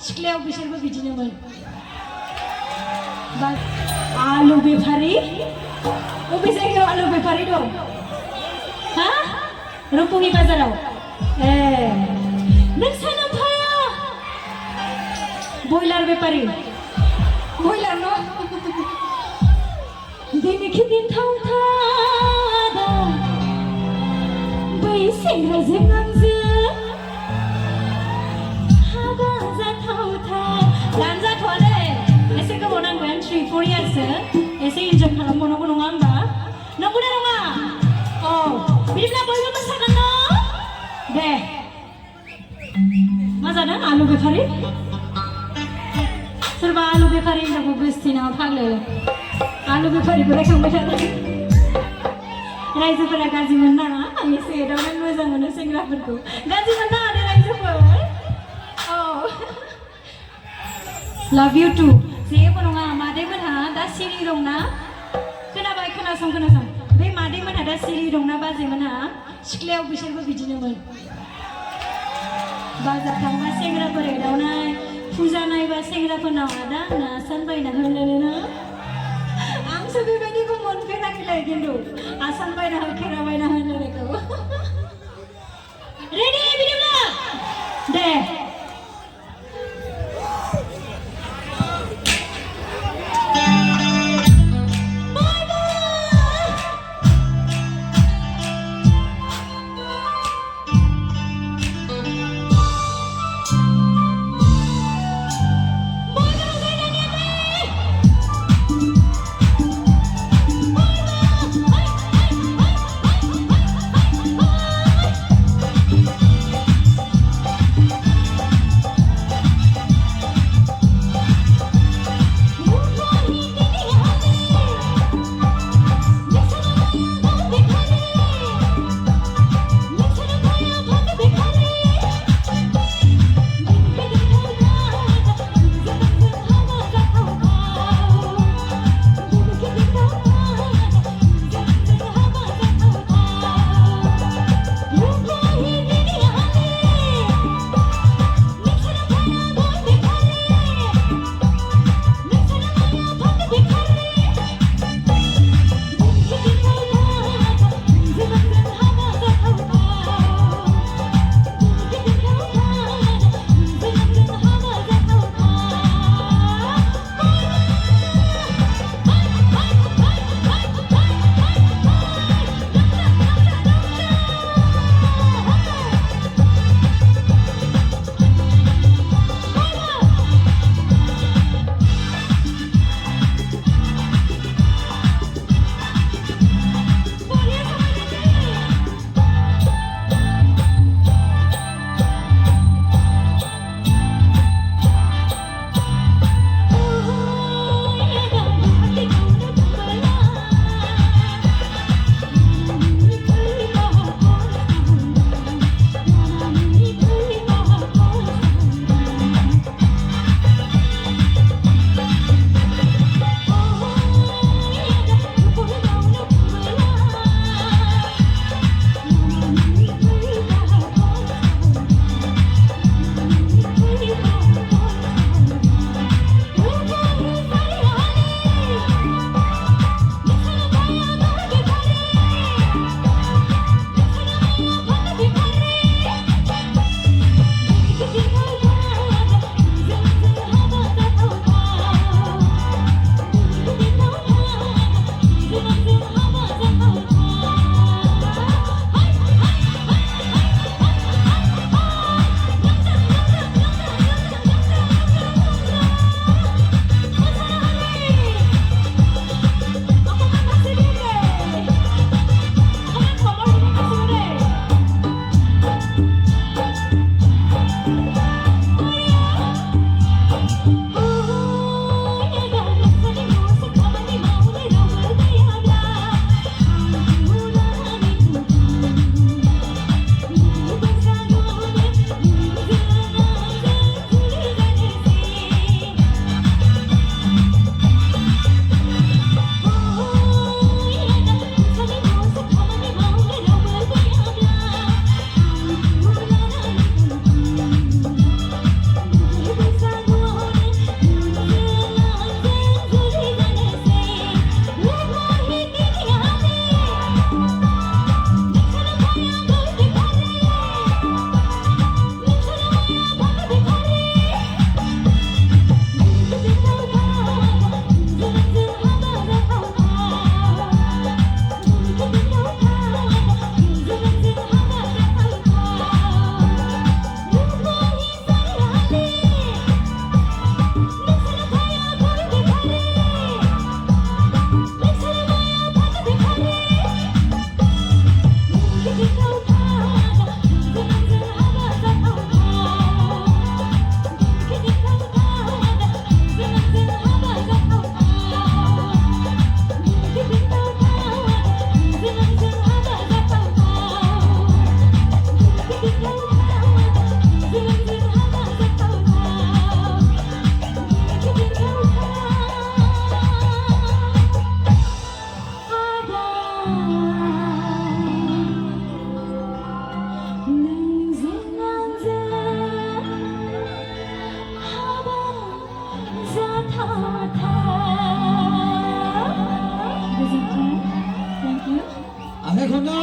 सिख्लायाव बिसोरबो बिदिनोमोन आलु बेफारि बबे जायगायाव आलु बेफारि दं हा रुपहि बाजाराव नोंसानो भाया बयलार बेफारि बयलार न दिनैखि दिन थावथादा बै सेंग्राजों आंजों हाबा जाथावथाव दान जाथ'वालै एसे गोबाव नांगोन 3-4 इयार्ससो एसे इन्जय खालामबावनांगौ नङा होमबा नंगौना नङा औ बिदिब्ला बयबो मोसागोन न दे मा जादों आलु बेफारि सोरबा आलु बेफारि होननांगौ गोसथि नामा फाग्लो आलु बेफारिखौ रायखांबाय थादों रायजोफोरा गाज्रि मोननाङा आं एसे एदावनानै मोजां मोनो सेंग्राफोरखौ गाज्रि मोननाङा दे रायजोफोर औ लाभ इउ टु जेबो नङा मादैमोनहा दा सिरि दंना खोनाबाय खोनासं बे मादैमोनहा दा सिरि दंना बाजैमोनहा सिख्लायाव बिसोरबो बिदिनोमोन बाजार थांबा सेंग्राफोर एदावनाय फुजा नायबा सेंग्राफोरनाव आदा आंनो आसान बायना होनोनो आंसो बेबायदिखौ मोनफेराखैलै खिन्थु आसान बायना हो खेरा बायना होनोखौ रेडि बिदिब्ला दे